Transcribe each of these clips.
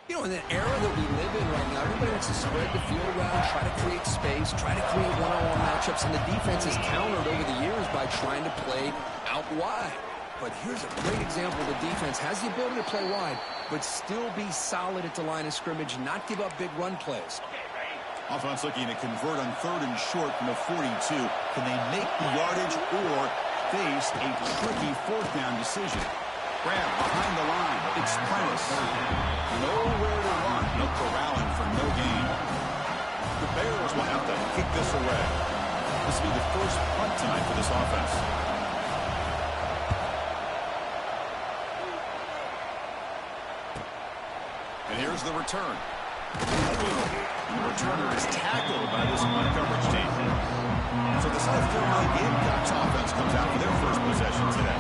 You know, in the era that we live in right now, everybody wants to spread the field around, try to create space, try to create one-on-one matchups, and the defense has countered over the years by trying to play out wide. But here's a great example. The defense has the ability to play wide, but still be solid at the line of scrimmage, not give up big run plays. Offense looking to convert on 3rd and short from the 42. Can they make the yardage or face a tricky 4th down decision? Grab behind the line. It's Prentice. Nowhere to run. No corralling for no gain. The Bears will have to kick this away. This will be the first punt tonight for this offense. And here's the return. The returner is tackled by this punt coverage team. So the South Carolina Gamecocks offense comes out for their first possession today.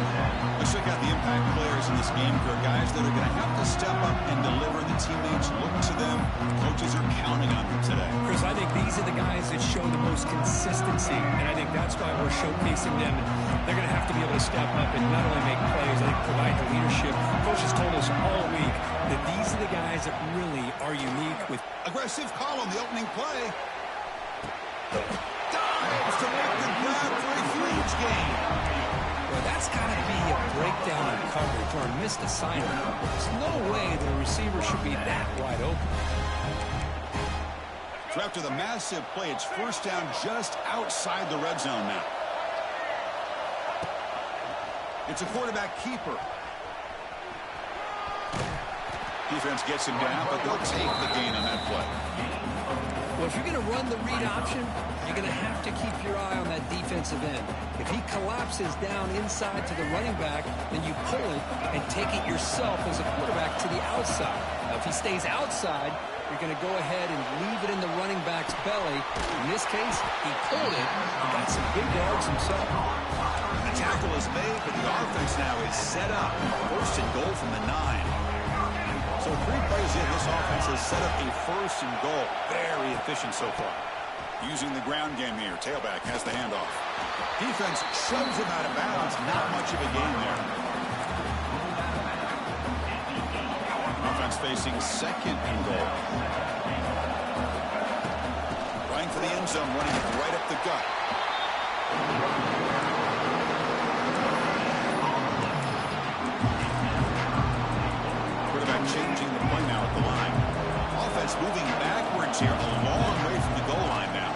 Let's check out the impact players in this game. There are guys that are going to have to step up and deliver. The teammates look to them. Coaches are counting on them today. Chris, I think these are the guys that show the most consistency, and I think that's why we're showcasing them. They're going to have to be able to step up and not only make plays, I think provide the leadership. Coaches told us all week that these are the guys that really are unique with aggressive call on the opening play. Dives to make the grab for a huge gain. Well, that's got to be a breakdown in coverage or a missed assignment. There's no way that a receiver should be that wide open. So after the massive play, it's 1st down just outside the red zone now. It's a quarterback keeper. Defense gets him down, but they'll take the gain on that play. Well, if you're going to run the read option, you're going to have to keep your eye on that defensive end. If he collapses down inside to the running back, then you pull it and take it yourself as a quarterback to the outside. Now, if he stays outside, you're going to go ahead and leave it in the running back's belly. In this case, he pulled it and got some big yards himself. The tackle is made, but the offense now is set up. 1st and goal from the 9. So 3 plays in, this offense has set up a 1st and goal. Very efficient so far. Using the ground game here. Tailback has the handoff. Defense shoves him out of bounds. Not much of a gain there. Offense facing 2nd and goal. Running for the end zone, running it right up the gut. Changing the play now at the line. Offense moving backwards here, a long way from the goal line now.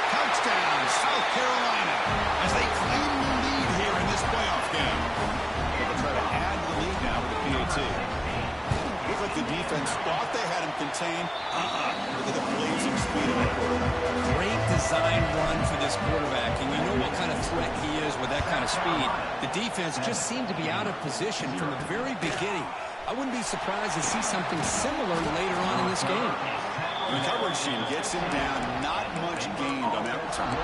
Touchdown, South Carolina, as they claim the lead here in this playoff game. They'll try to add the lead now with the PAT. Looked like the defense thought they had him contained. Look at the blazing speed of that quarterback. Great design run for this quarterback, and you know what kind of threat he is with that kind of speed. The defense just seemed to be out of position from the very beginning. I wouldn't be surprised to see something similar later on in this game. The coverage team gets him down. Not much gained on that return.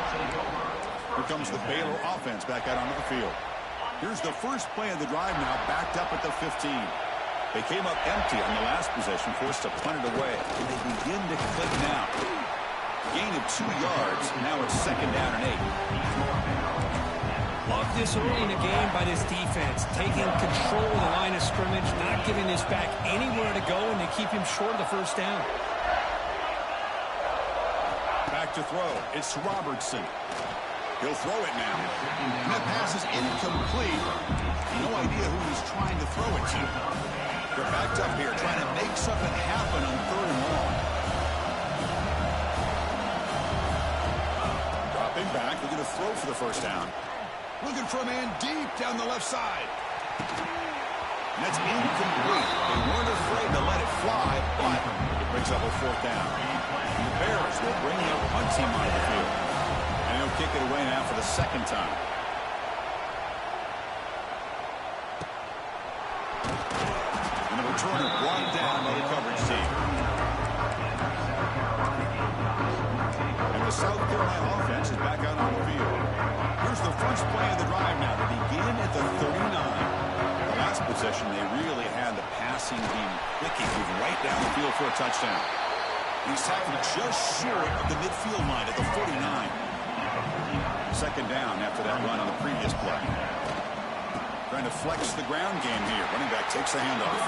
Here comes the Baylor offense back out onto the field. Here's the first play of the drive now, backed up at the 15. They came up empty on the last possession, forced to punt it away. And they begin to click now. Gain of 2 yards. Now it's 2nd down and 8. Love this early in the game by this defense, taking control of the line of scrimmage, not giving this back anywhere to go, and they keep him short of the 1st down. Back to throw. It's Robertson. He'll throw it now. And that pass is incomplete. No idea who he's trying to throw it to. They're backed up here, trying to make something happen on 3rd and long. Dropping back, looking to throw for the 1st down. Looking for a man deep down the left side. And that's incomplete. They weren't afraid to let it fly, but it brings up a 4th down. The Bears will bring their punt team onto the field. And he'll kick it away now for the 2nd time. And the returner brought down by the coverage team. And the South Carolina offense is back out on the field. Here's the first play of the drive now. They begin at the 39. The last possession, they really had the passing game clicking, moving right down the field for a touchdown. He's tackled just short of the midfield line at the 49. 2nd down after that run on the previous play. trying to flex the ground game here. Running back takes the handoff.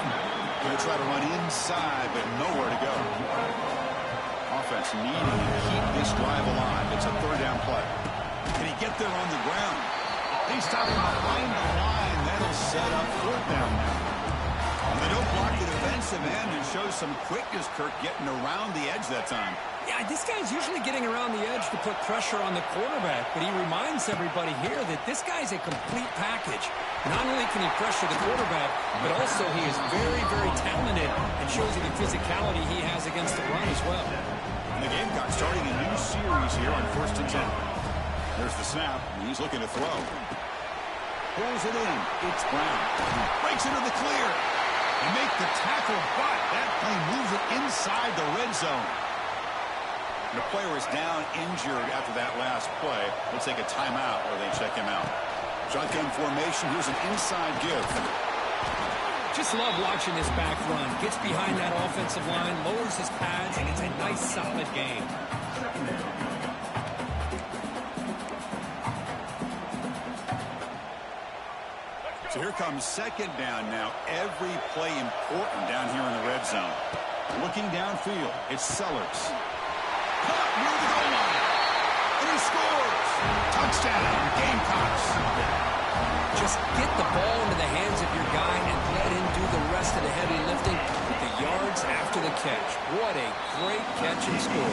Going to try to run inside, but nowhere to go. Offense needing to keep this drive alive. It's a third down play. Can he get there on the ground? He's stopping behind the line. That'll set up fourth down now. And they don't block the defensive end and shows some quickness, Kirk, getting around the edge that time. Yeah, this guy's usually getting around the edge to put pressure on the quarterback, but he reminds everybody here that this guy's a complete package. Not only can he pressure the quarterback, but also he is very, very talented and shows you the physicality he has against the run as well. And the Gamecocks starting a new series here on 1st and 10. There's the snap, and he's looking to throw. Pulls it in. It's Brown. Breaks into the clear. They make the tackle, but that play moves it inside the red zone. The player is down injured after that last play. We'll take a timeout where they check him out. Shotgun formation. Here's an inside give. Just love watching this back run. Gets behind that offensive line, lowers his pads, and it's a nice, solid game. So here comes second down now. Every play important down here in the red zone. Looking downfield, it's Sellers. Caught near the goal line. And he scores. Touchdown, Gamecocks. Just get the ball into the hands of your guy and let him do the rest of the heavy lifting with the yards after the catch. What a great catch and score.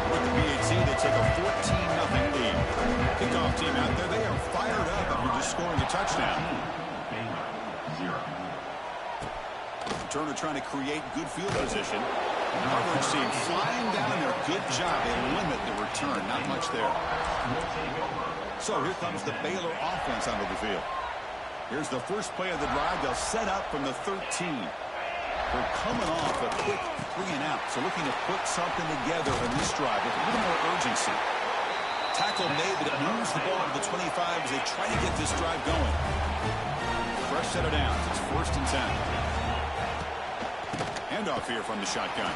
With the BAT, they take a 14-0 lead. Kickoff team out there, they are fired up after just scoring a touchdown. Turner trying to create good field position. Coverage team flying down there. Good job. They limit the return. Not much there. So here comes the Baylor offense onto the field. Here's the first play of the drive. They'll set up from the 13. They're coming off a quick 3 and out. So looking to put something together in this drive with a little more urgency. Tackle made, but it moves the ball to the 25 as they try to get this drive going. Fresh set of downs. It's 1st and 10. Handoff here from the shotgun.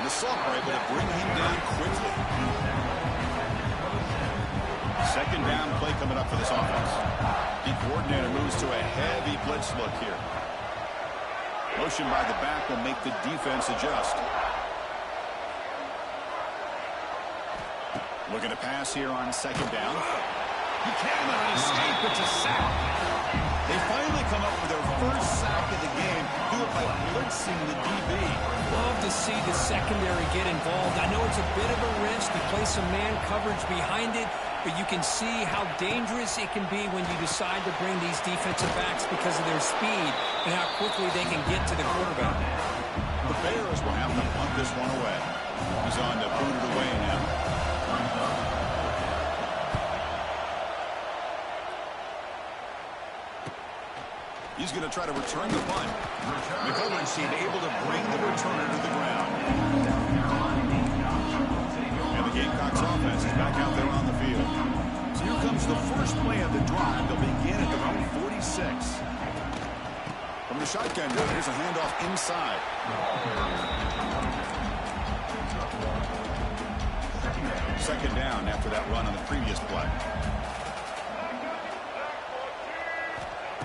And the Salk are able to bring him down quickly. Second down play coming up for this offense. The coordinator moves to a heavy blitz look here. Motion by the back will make the defense adjust. Looking to pass here on second down. He cannot escape. It's a sack. They finally come up with their first sack of the game. Do it by blitzing the DB. Love to see the secondary get involved. I know it's a bit of a risk to play some man coverage behind it, but you can see how dangerous it can be when you decide to bring these defensive backs because of their speed and how quickly they can get to the quarterback. The Bears will have to punt this one away. He's on to boot it away now. He's going to try to return the punt. McClellan team able to bring the returner to the ground. And the Gamecocks offense is back out there on the field. So here comes the first play of the drive. They'll begin at their own 46. From the shotgun, here's a handoff inside. Second down after that run on the previous play.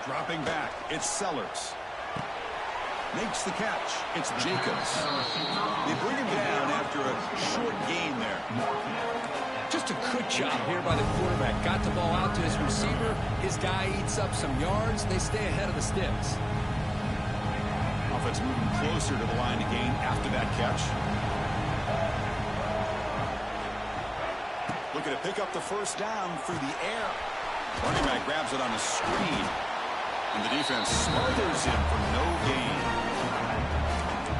Dropping back, it's Sellers. Makes the catch. It's Jacobs. They bring him down after a short gain there. Just a good job here by the quarterback. Got the ball out to his receiver. His guy eats up some yards. They stay ahead of the sticks. Offense moving closer to the line to gain after that catch. Looking to pick up the first down through the air. Running back grabs it on a screen. And the defense smothers him for no gain.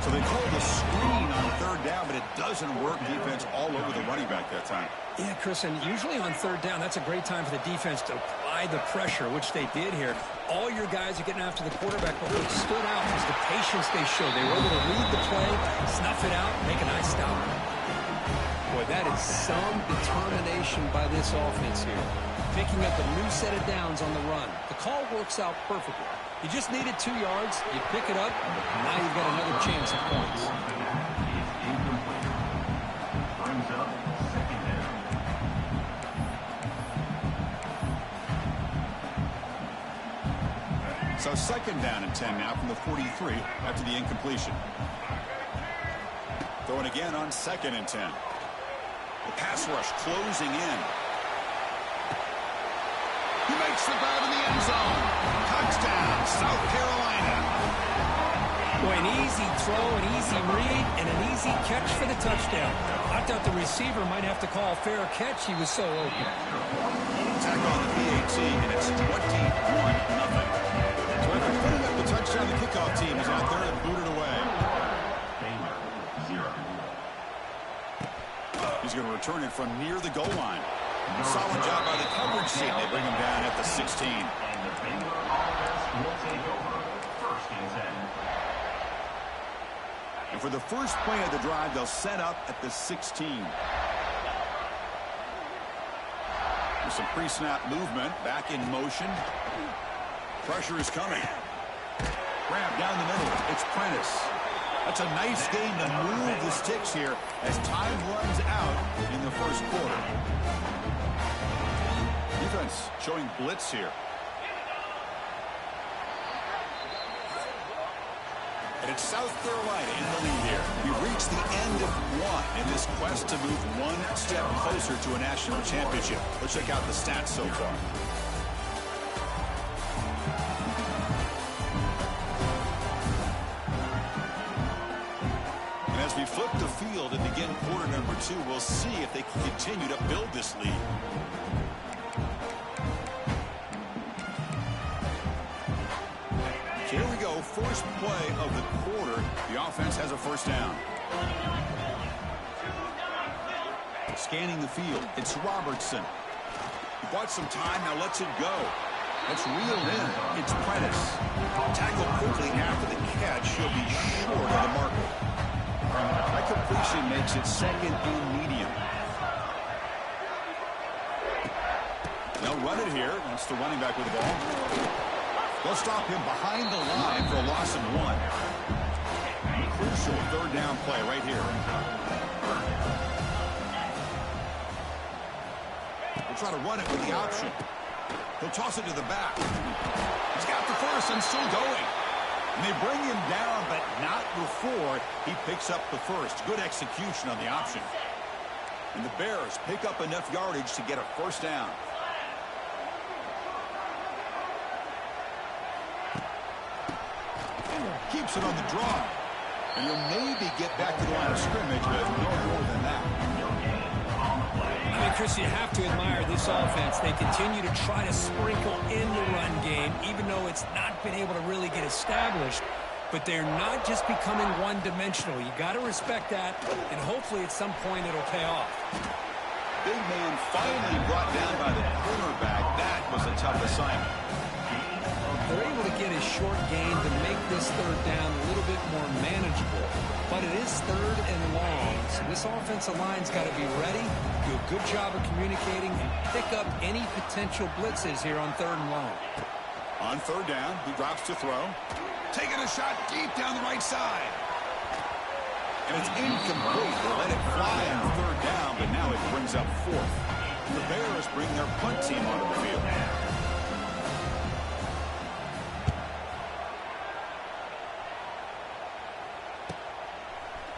So they call the screen on third down, but it doesn't work. Defense all over the running back that time. Yeah, Chris, and usually on third down, that's a great time for the defense to apply the pressure, which they did here. All your guys are getting after the quarterback, but what stood out was the patience they showed. They were able to read the play, snuff it out, make a nice stop. Boy, that is some determination by this offense here. Picking up a new set of downs on the run. The call works out perfectly. You just needed 2 yards, you pick it up, and now you've got another chance at points. So 2nd down and 10 now from the 43 after the incompletion. Throwing again on 2nd and 10. The pass rush closing in. He makes the grab in the end zone. Touchdown, South Carolina. Boy, an easy throw, an easy read, and an easy catch for the touchdown. I thought the receiver might have to call a fair catch. He was so open. Tack on the PAT, and it's 21-0. So after putting up the touchdown, the kickoff team is out there and booted away. He's going to return it from near the goal line. Solid job by the coverage team. They bring him down at the 16. And for the first play of the drive, they'll set up at the 16. With some pre-snap movement, back in motion. Pressure is coming. Grab down the middle. It's Prentice. That's a nice game to move the sticks here as time runs out in the first quarter. Defense showing blitz here. And it's South Carolina in the lead here. We've reached the end of one in this quest to move one step closer to a national championship. Let's check out the stats so far. And as we flip the field and begin quarter number 2, we'll see if they can continue to build this lead. Here we go, first play of the quarter. The offense has a first down. Scanning the field, it's Robertson. He bought some time, now lets it go. That's reeled in. It's Prentice. Tackled quickly after the catch. He'll be short of the marker. That completion makes it 2nd and medium. They'll run it here. That's the running back with the ball. They'll stop him behind the line for a loss of 1. Crucial 3rd down play right here. We'll try to run it with the option. He'll toss it to the back. He's got the first and still going. And they bring him down, but not before he picks up the first. Good execution on the option. And the Bears pick up enough yardage to get a first down. Keeps it on the draw. And he'll maybe get back to the line of scrimmage, but no more than that. I mean, Chris, you have to admire this offense. They continue to try to sprinkle in the run game, even though it's not been able to really get established. But they're not just becoming one-dimensional. You got to respect that, and hopefully at some point it'll pay off. Big man finally brought down by the cornerback. That was a tough assignment. They're able to get a short gain to make this 3rd down a little bit more manageable. But it is 3rd and long, so this offensive line's got to be ready, do a good job of communicating, and pick up any potential blitzes here on 3rd and long. On 3rd down, he drops to throw. Taking a shot deep down the right side. And it's incomplete. They let it fly on 3rd down, but now it brings up 4th. The Bears bring their punt team onto the field.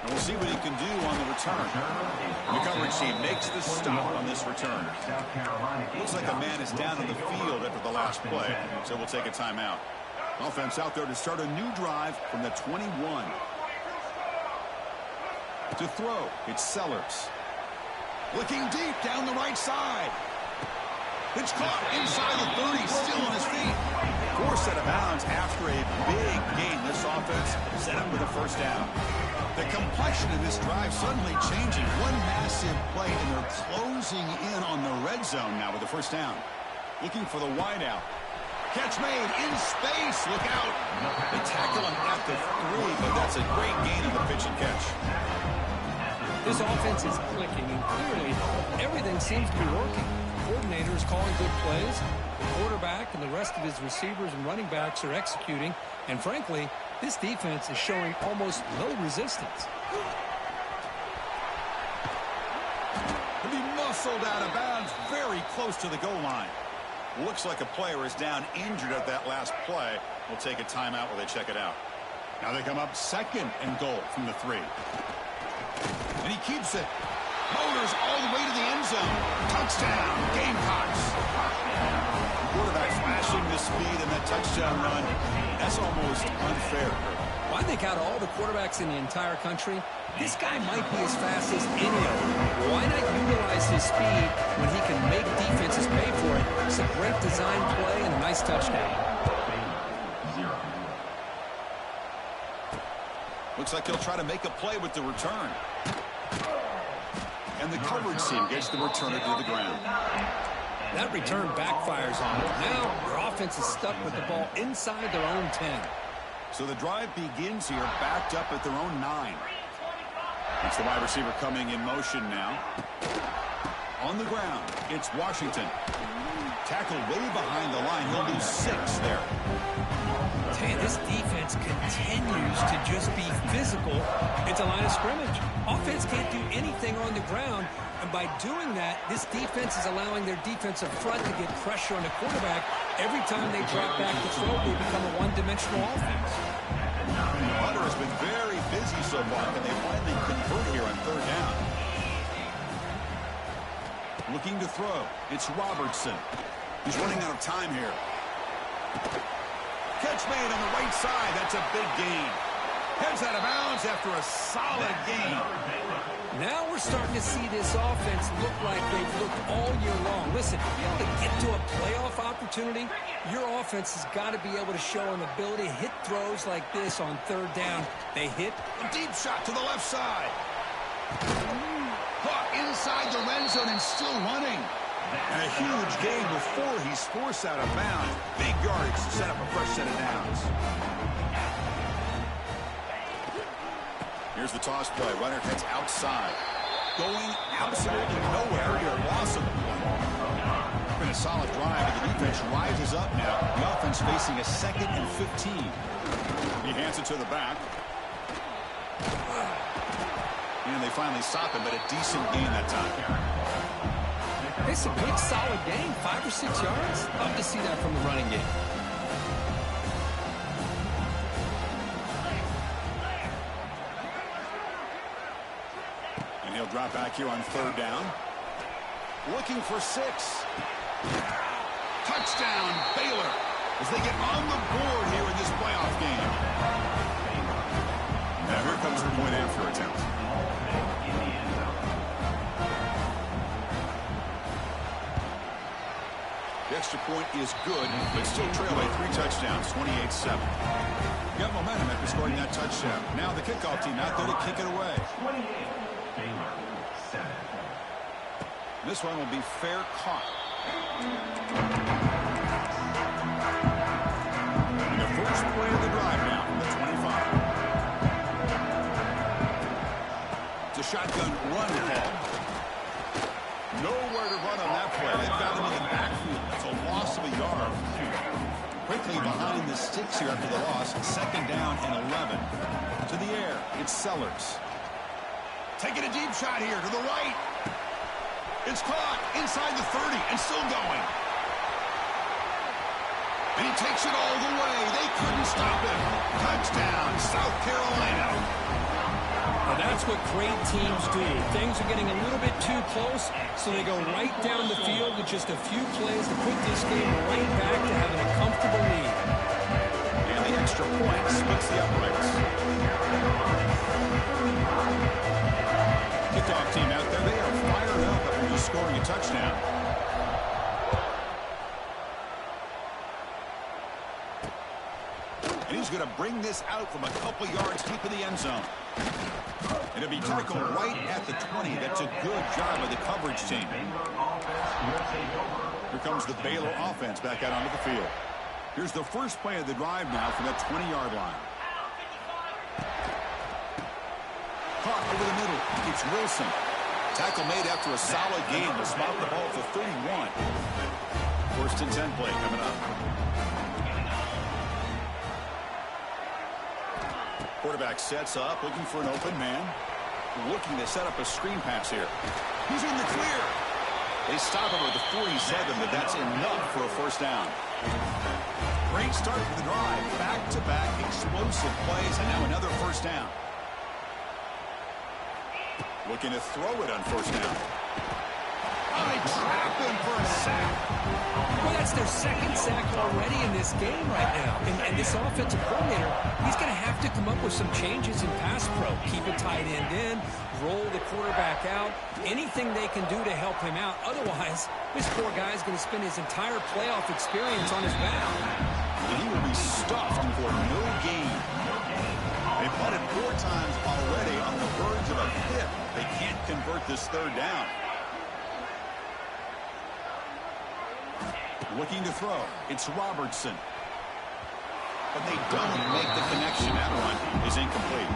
And we'll see what he can do on the return. The coverage team makes the stop on this return. Looks like a man is down in the field after the last play, so we'll take a timeout. Offense out there to start a new drive from the 21. To throw, it's Sellers. Looking deep down the right side. It's caught inside the 30, still on his feet. 4 set of bounds after a big gain. This offense set up with a first down. The complexion of this drive suddenly changing. One massive play, and they're closing in on the red zone now with the first down. Looking for the wideout. Catch made in space. Look out. They tackle him at the 3, but that's a great gain on the pitch and catch. This offense is clicking, and clearly everything seems to be working. The coordinator is calling good plays. The quarterback and the rest of his receivers and running backs are executing. And frankly, this defense is showing almost no resistance. He'll be muscled out of bounds very close to the goal line. Looks like a player is down injured at that last play. We'll take a timeout while they check it out. Now they come up 2nd and goal from the 3. And he keeps it. Motors all the way to the end zone. Touchdown, Gamecocks. Quarterback flashing the speed in that touchdown run. That's almost unfair. Well, I think out of all the quarterbacks in the entire country, this guy might be as fast as any of them. Why not utilize his speed when he can make defenses pay for it? It's a great design play and a nice touchdown. Looks like he'll try to make a play with the return. And the coverage team gets the returner to the ground. That return backfires on them. Now their offense is stuck with the ball inside their own 10. So the drive begins here, backed up at their own 9. It's the wide receiver coming in motion now. On the ground, it's Washington. Tackled way behind the line. He'll lose 6 there. Hey, this defense continues to just be physical at the line of scrimmage. Offense can't do anything on the ground, and by doing that, this defense is allowing their defensive front to get pressure on the quarterback. Every time they drop back to throw, they become a one-dimensional offense. Hunter has been very busy so far, and they finally convert here on 3rd down. Looking to throw. It's Robertson. He's running out of time here. Catch made on the right side. That's a big gain. Heads out of bounds after a solid gain. Now we're starting to see this offense look like they've looked all year long. Listen, to be able to get to a playoff opportunity, your offense has got to be able to show an ability to hit throws like this on 3rd down. They hit. A deep shot to the left side. Caught inside the red zone and still running. And a huge gain before he's forced out of bounds. Big yardage to set up a fresh set of downs. Here's the toss play. Runner heads outside. Going absolutely nowhere. Here, loss of the play. Been a solid drive, and the defense rises up now. The offense facing a 2nd and 15. He hands it to the back. And they finally stop him, but a decent gain that time. It's a good, solid game, 5 or 6 yards. Love to see that from the running game. And he'll drop back here on 3rd down. Looking for 6. Touchdown, Baylor, as they get on the board here in this playoff game. Now here comes the point after attempt. The extra point is good, but still trail a 3 touchdowns, 28-7. Got momentum after scoring that touchdown. Now the kickoff team out there to kick it away. This one will be fair caught. And the first play of the drive now from the 25. It's a shotgun run call. Nowhere to run on that play. They've got him in the backfield. It's a loss of a yard. Quickly behind the sticks here after the loss. 2nd down and 11. To the air, it's Sellers. Taking a deep shot here to the right. It's caught inside the 30 and still going. And he takes it all the way. They couldn't stop him. Touchdown, South Carolina. Well, that's what great teams do. Things are getting a little bit too close, so they go right down the field with just a few plays to put this game right back to having a comfortable lead. And the extra point splits the uprights. Kickoff team out there, they are fired up after just scoring a touchdown. And he's going to bring this out from a couple yards deep in the end zone. And it'll be tackled right at the 20. That's a good job by the coverage team. Here comes the Baylor offense back out onto the field. Here's the first play of the drive now from that 20-yard line. Caught over the middle. It's Wilson. Tackle made after a solid game to spot the ball for 31. First and 10 play coming up. Quarterback sets up, looking for an open man. Looking to set up a screen pass here. He's in the clear. They stop him at the 47, but that's enough for a first down. Great start to the drive. explosive plays, and now another first down. Looking to throw it on first down. Oh, they trap him for a sack. Well, that's their second sack already in this game right now. And this offensive coordinator, he's going to have to come up with some changes in pass pro. Keep a tight end in, roll the quarterback out, anything they can do to help him out. Otherwise, this poor guy is going to spend his entire playoff experience on his back. And he will be stuffed for no gain. They've punted 4 times already on the verge of a 5th. They can't convert this third down. Looking to throw. It's Robertson. But they don't make the connection. That one is incomplete.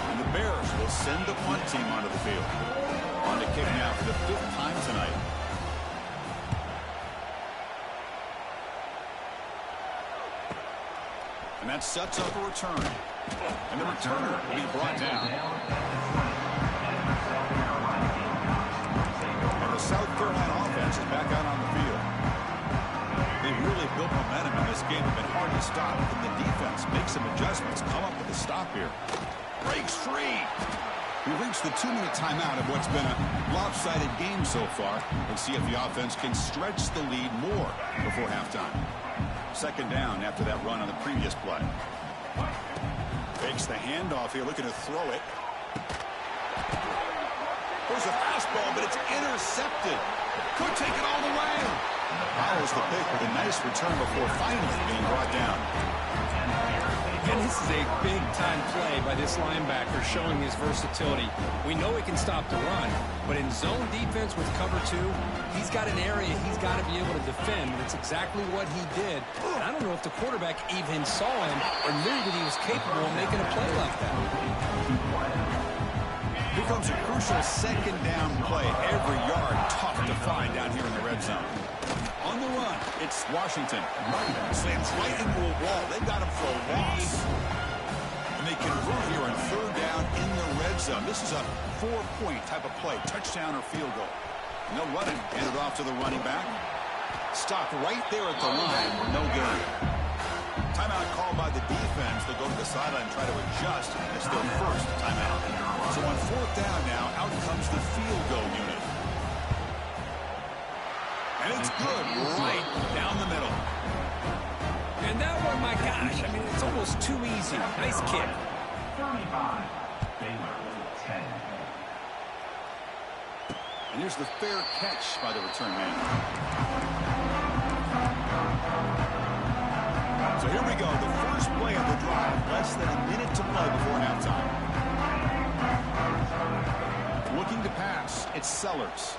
And the Bears will send the punt team onto the field. On to kick now for the 5th time tonight. And that sets up a return. And the returner will be brought down. And the South Carolina offense is back out on the field. They really built momentum in this game. It's been hard to stop. And the defense makes some adjustments. Come up with a stop here. Breaks free. We reached the 2-minute timeout of what's been a lopsided game so far. Let's see if the offense can stretch the lead more before halftime. Second down after that run on the previous play. Takes the handoff here, looking to throw it. There's a fastball, but it's intercepted. Could take it all the way. Follows the pick with a nice return before finally being brought down. Again, this is a big-time play by this linebacker showing his versatility. We know he can stop the run, but in zone defense with cover 2, he's got an area he's got to be able to defend. That's exactly what he did. And I don't know if the quarterback even saw him or knew that he was capable of making a play like that. Here comes a crucial second down play. Every yard tough to find down here in the red zone. On the run, it's Washington. Slams right into a wall. They've got him for a loss. And they convert here on third down in the red zone. This is a 4-point type of play, touchdown or field goal. And they'll run it, hand it off to the running back. Stopped right there at the line. No good. Timeout called by the defense. They'll go to the sideline and try to adjust. It's their first timeout. So on fourth down now, out comes the field goal unit. And it's good right down the middle. And that one, my gosh, I mean, it's almost too easy. Nice kick. 35, Baylor, 10. And here's the fair catch by the return man. So here we go, the first play of the drive. Less than a minute to play before halftime. Looking to pass, it's Sellers.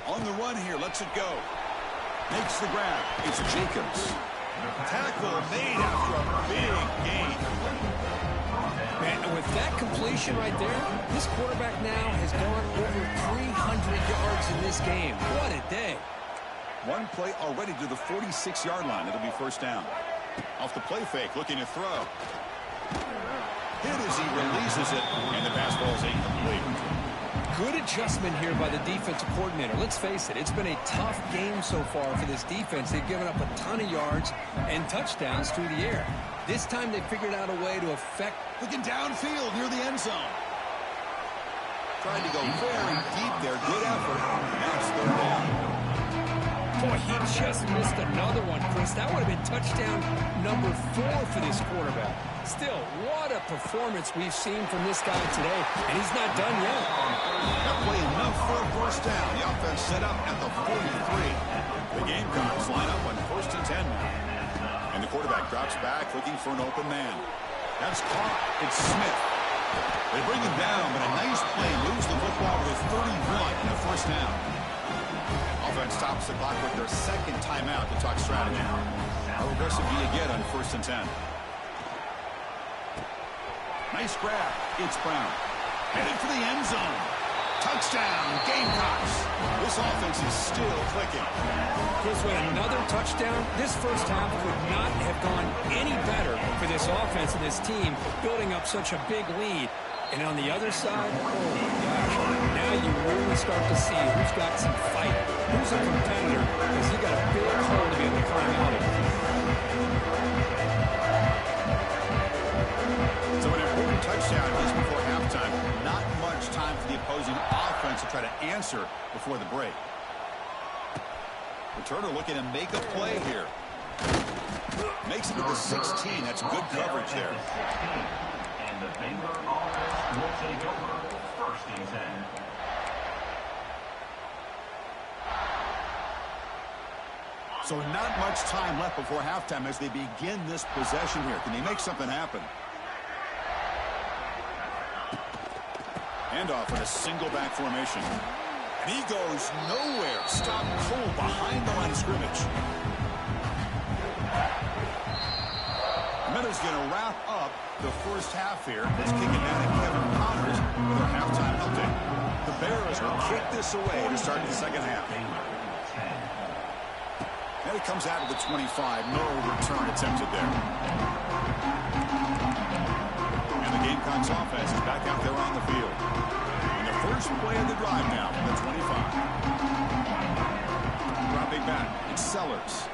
On the run here, lets it go. Makes the grab, it's Jacobs. Tackle made after a big gain. And with that completion right there, this quarterback now has gone over 300 yards in this game. What a day. One play already to the 46-yard line. It'll be first down. Off the play fake, looking to throw. Hit as he releases it, and the pass ball is incomplete. Good adjustment here by the defensive coordinator. Let's face it, it's been a tough game so far for this defense. They've given up a ton of yards and touchdowns through the air. This time they figured out a way to affect. Looking downfield near the end zone. Trying to go very deep there. Good effort. Now it's third down. Boy, he just missed another one, Chris. That would have been touchdown number 4 for this quarterback. Still, what a performance we've seen from this guy today, and he's not done yet. That play enough for a first down. The offense set up at the 43. The Gamecocks line up on first and 10 now. And the quarterback drops back, looking for an open man. That's caught. It's Smith. They bring him down, but a nice play moves the football to 31 and a first down. Offense stops the clock with their second timeout to talk strategy. How aggressive do you get on first and 10? Nice grab. It's Brown. Headed for the end zone. Touchdown, Gamecocks. This offense is still clicking. Chris, with another touchdown, this first half would not have gone any better for this offense and this team, building up such a big lead. And on the other side, oh my gosh, now you really start to see who's got some fight, who's a competitor, because you got a big hole to be able to climb out of. try to answer before the break. Returner looking to make a play here. Makes it to the 16. That's good coverage there. And the Baylor offense will take over 1st and 10. So not much time left before halftime as they begin this possession here. Can they make something happen? Handoff in a single back formation. And he goes nowhere. Stop cold behind the line of scrimmage. Miller's going to wrap up the first half here. It's kicking down to Kevin Connors with our halftime update. The Bears will kick this away to start the second half. And it comes out of the 25. No return attempted there. And the Gamecocks offense is back out there on the field. And the first play of the drive now from the 25. Dropping back. It's Sellers.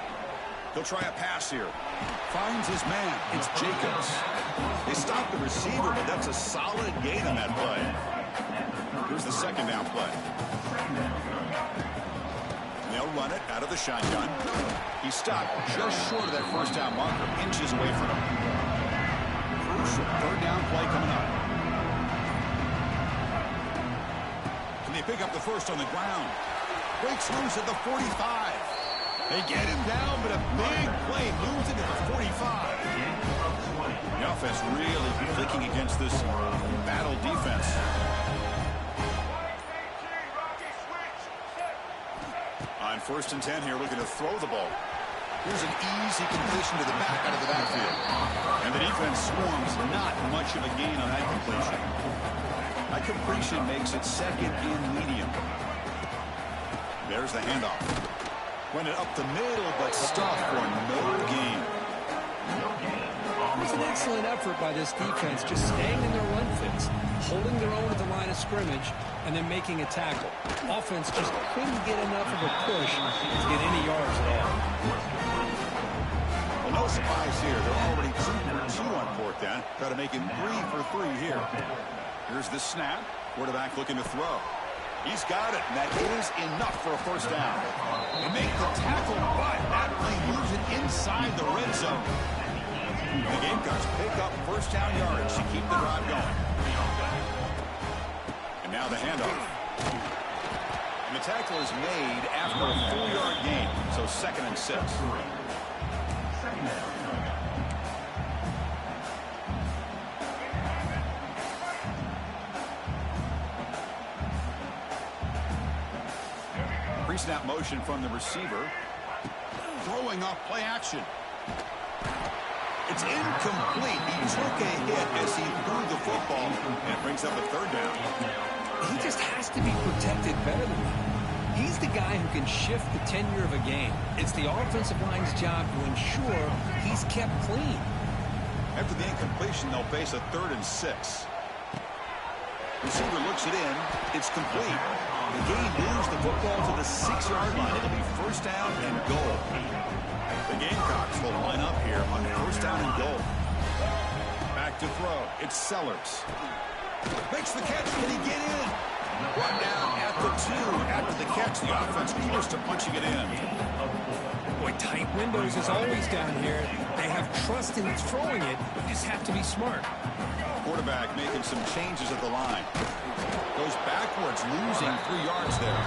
He'll try a pass here. Finds his man. It's Jacobs. They stopped the receiver, but that's a solid gain on that play. Here's the second down play. They'll run it out of the shotgun. He stopped just short of that first down marker, inches away from him. Crucial third down play coming up. Can they pick up the first on the ground? Breaks loose at the 45. They get him down, but a big play moves into the 45. The offense really clicking against this battle defense. On 1st and 10 here, looking to throw the ball. Here's an easy completion to the back out of the backfield. And the defense swarms not much of a gain on that completion. That completion makes it second and medium. There's the handoff. Went it up the middle, but stopped for no gain. It's an excellent effort by this defense, just staying in their run fits, holding their own at the line of scrimmage, and then making a tackle. Offense just couldn't get enough of a push to get any yards at all. Well, no surprise here. They're already 2 for 2 on 4th down. Got to make it 3 for 3 here. Here's the snap. Quarterback looking to throw. He's got it, and that is enough for a first down. They make the tackle, but that play moves it inside the red zone. The Gamecocks pick up first down yardage to keep the drive going. And now the handoff. And the tackle is made after a 4-yard gain, so 2nd and 6. Pre-snap motion from the receiver. Throwing off play action. It's incomplete. He took a hit as he threw the football, and it brings up a 3rd down. He just has to be protected better than that. He's the guy who can shift the tenure of a game. It's the offensive line's job to ensure he's kept clean. After the incompletion, they'll face a 3rd and 6. Receiver looks it in. It's complete. The game moves the football to the 6-yard line. It'll be first down and goal. The Gamecocks will line up here on first down and goal. Back to throw. It's Sellers. Makes the catch. Can he get in? Brought down at the 2. After the catch, the offense close to punching it in. Boy, tight windows as always down here. They have trust in throwing it. You just have to be smart. Quarterback making some changes at the line. Goes backwards, losing 3 yards there.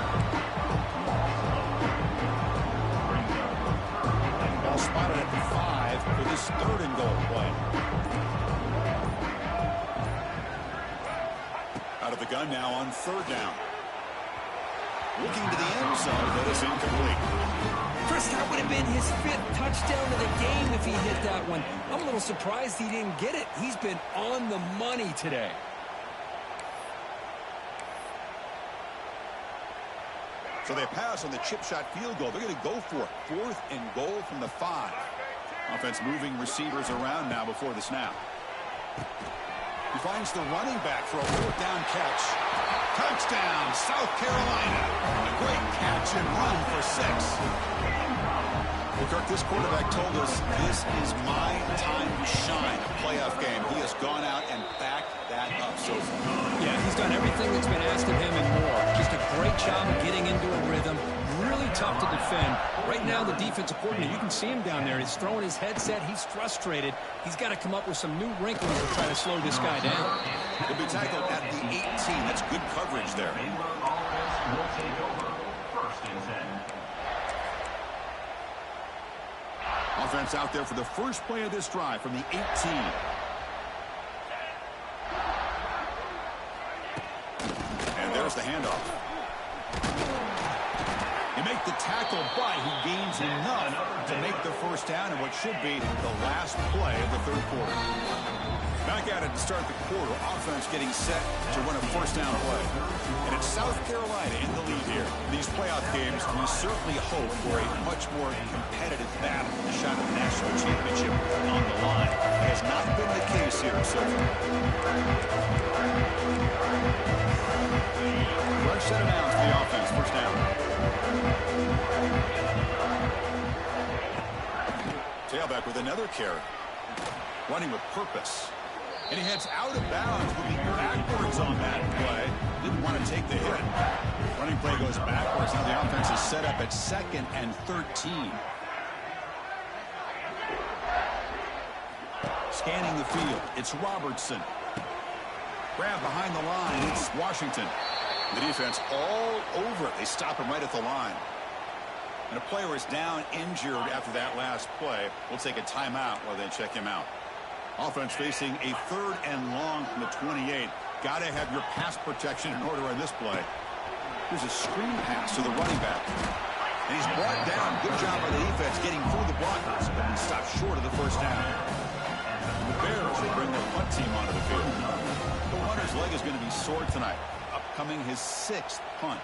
Ball spotted at the 5 for this 3rd and goal play. Out of the gun now on 3rd down. Looking to the end zone, but it's incomplete. Chris, that would have been his 5th touchdown of the game if he hit that one. I'm a little surprised he didn't get it. He's been on the money today. So they pass on the chip shot field goal. They're going to go for it. 4th and goal from the 5. Offense moving receivers around now before the snap. He finds the running back for a 4th down catch. Touchdown, South Carolina. A great catch and run for 6. Well, Kirk, this quarterback told us this is my time to shine, a playoff game. He has gone out and backed that up so far. Yeah, he's done everything that's been asked of him and more. Just a great job of getting into a rhythm. Really tough to defend. Right now, the defensive coordinator, you can see him down there. He's throwing his headset. He's frustrated. He's got to come up with some new wrinkles to try to slow this guy down. He'll be tackled at the 18. That's good coverage there. Baylor offense will take over. First and 10. Offense out there for the first play of this drive from the 18. And there's the handoff. He makes the tackle, but he gains enough to make the first down in what should be the last play of the third quarter. Back at it to start the quarter. Offense getting set to run a first down play. And it's South Carolina in the lead here. In these playoff games, we certainly hope for a much more competitive battle. A shot at the national championship on the line. That has not been the case here so far. Rush set it down for the offense. First down. Tailback with another carry. Running with purpose. And he heads out of bounds, moving backwards on that play. Didn't want to take the hit. Running play goes backwards. Now the offense is set up at 2nd and 13. Scanning the field. It's Robertson. Grab behind the line. It's Washington. The defense all over it. They stop him right at the line. And a player is down injured after that last play. We'll take a timeout while they check him out. Offense facing a 3rd and long from the 28. Got to have your pass protection in order on this play. Here's a screen pass to the running back. And he's brought down. Good job by the defense getting through the blockers, but he stopped short of the first down. The Bears will bring their punt team onto the field. The punter's leg is going to be sore tonight. Upcoming his 6th punt.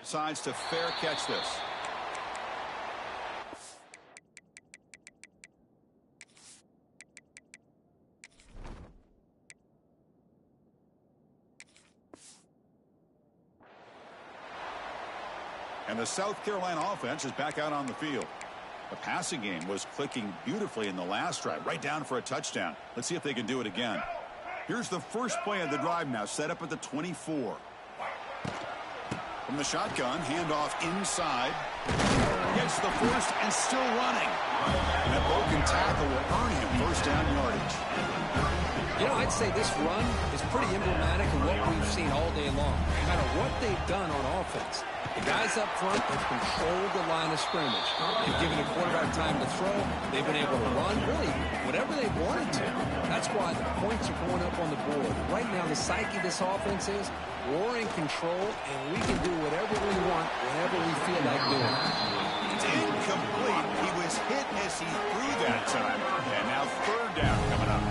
Decides to fair catch this. And the South Carolina offense is back out on the field. The passing game was clicking beautifully in the last drive, right down for a touchdown. Let's see if they can do it again. Here's the first play of the drive now, set up at the 24. From the shotgun, handoff inside. Gets the first and still running. And a broken tackle will earn him first down yardage. You know, I'd say this run is pretty emblematic of what we've seen all day long. No matter what they've done on offense, the guys up front have controlled the line of scrimmage. They've given the quarterback time to throw. They've been able to run, really, whatever they wanted to. That's why the points are going up on the board. Right now, the psyche of this offense is we're in control, and we can do whatever we want, whenever we feel like doing it. It's incomplete. He was hit as he threw that time. And now 3rd down coming up.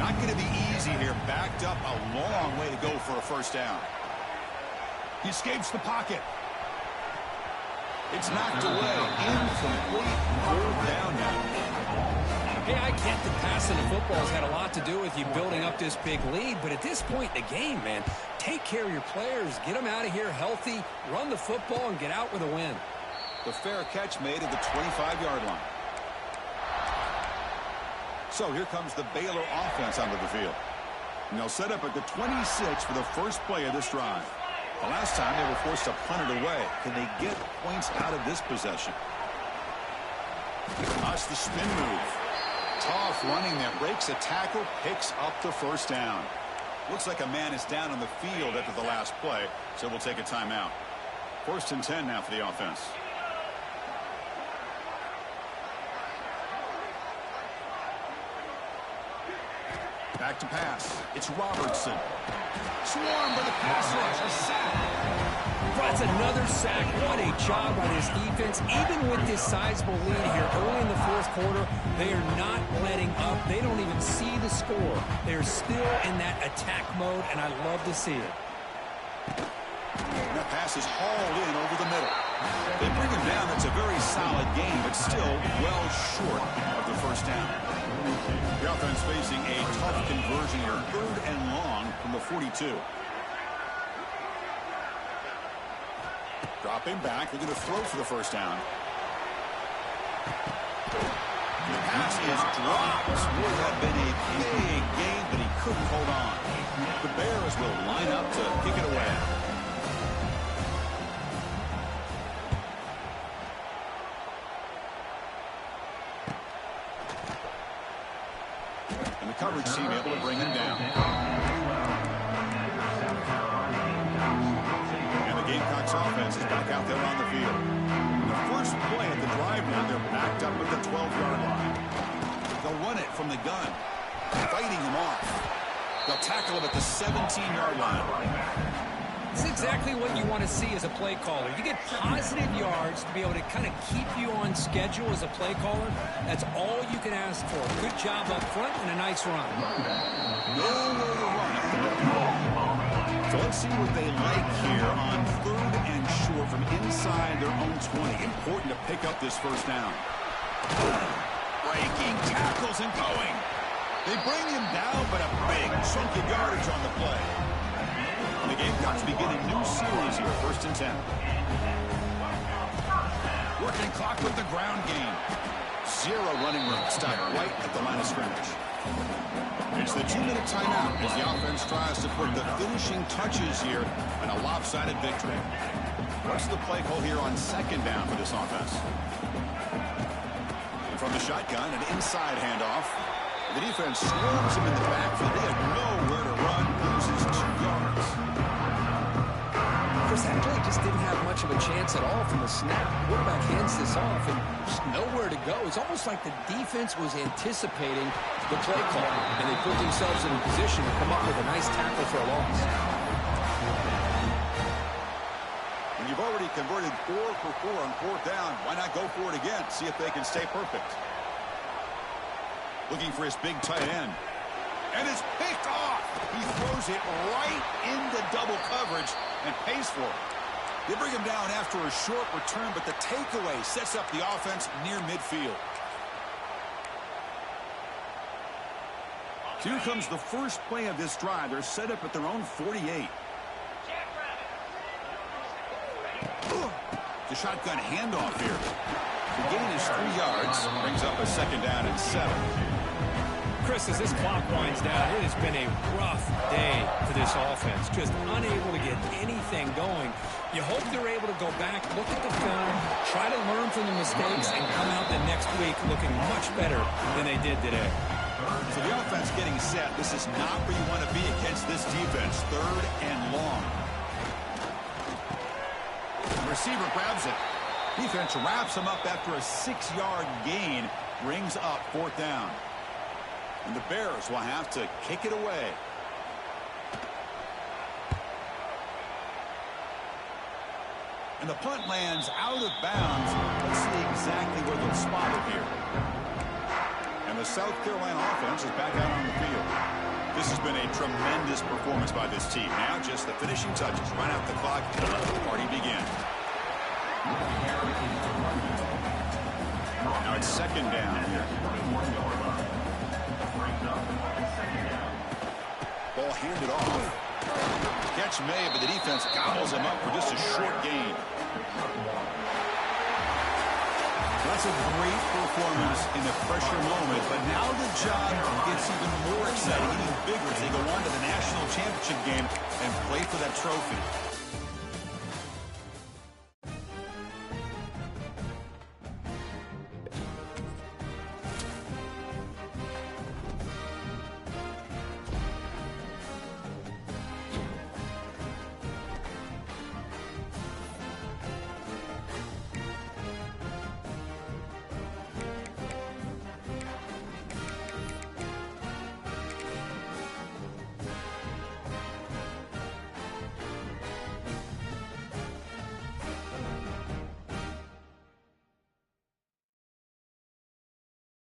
Not going to be easy here. Backed up a long way to go for a first down. He escapes the pocket. It's knocked away. Incomplete. 4th down now. Hey, I get that passing the football has had a lot to do with you building up this big lead, but at this point in the game, man, take care of your players. Get them out of here healthy, run the football, and get out with a win. The fair catch made at the 25-yard line. So here comes the Baylor offense onto the field. And they'll set up at the 26 for the first play of this drive. The last time they were forced to punt it away. Can they get points out of this possession? Watch the spin move. Tough running there. Breaks a tackle, picks up the first down. Looks like a man is down on the field after the last play, so we'll take a timeout. 1st and 10 now for the offense. Back to pass. It's Robertson. Swarmed by the pass rush. A sack. That's another sack. What a job by this defense. Even with this sizable lead here early in the fourth quarter, they are not letting up. They don't even see the score. They're still in that attack mode, and I love to see it. That pass is hauled in over the middle. They bring him down. That's a very solid game, but still well short of the first down. The offense facing a tough conversion here, 3rd and long from the 42. Dropping back. They're going to throw for the first down. The pass is dropped. Would have been a big game, but he couldn't hold on. The Bears will line up to kick it away. And the coverage team able to bring him down. And the Gamecocks offense is back out there on the field. The first play at the drive now, they're backed up at the 12-yard line. They'll run it from the gun, fighting him off. They'll tackle him at the 17-yard line. This is exactly what you want to see as a play caller. You get positive yards to be able to kind of keep you on schedule as a play caller. That's all you can ask for. Good job up front and a nice run. Nowhere to run at the middle. So let's see what they like here on 3rd and short from inside their own 20. Important to pick up this first down. Breaking tackles and going. They bring him down, but a big chunk of yardage on the play. And the Gamecocks begin a new series here, 1st and 10. Working clock with the ground game. 0 running room. Stop right at the line of scrimmage. It's the 2-minute timeout as the offense tries to put the finishing touches here on a lopsided victory. What's the play call here on 2nd down for this offense? And from the shotgun, an inside handoff. The defense swarms him in the backfield. They have nowhere to run. Loses 2 yards. Chris, that play just didn't have much of a chance at all from the snap. Quarterback hands this off and just nowhere to go. It's almost like the defense was anticipating the play call, and they put themselves in a position to come up with a nice tackle for a loss. When you've already converted 4 for 4 on 4th down, why not go for it again? See if they can stay perfect. Looking for his big tight end. And it's picked off. He throws it right into double coverage and pays for it. They bring him down after a short return, but the takeaway sets up the offense near midfield. Here comes the first play of this drive. They're set up at their own 48. The shotgun handoff here. The gain is 3 yards. Brings up a 2nd down and 7. Chris, as this clock winds down, it has been a rough day for this offense. Just unable to get anything going. You hope they're able to go back, look at the film, try to learn from the mistakes, and come out the next week looking much better than they did today. So the offense getting set. This is not where you want to be against this defense. 3rd and long. The receiver grabs it. Defense wraps him up after a 6-yard gain. Brings up 4th down. And the Bears will have to kick it away. And the punt lands out of bounds. Let's see exactly where they'll spot it here. And the South Carolina offense is back out on the field. This has been a tremendous performance by this team. Now just the finishing touches. Run out the clock and let the party begin. Now it's 2nd down here. Ball handed off. Catch made, but the defense gobbles him up for just a short gain. That's a great performance in the pressure moment, but now the job gets even more exciting, even bigger as they go on to the national championship game and play for that trophy.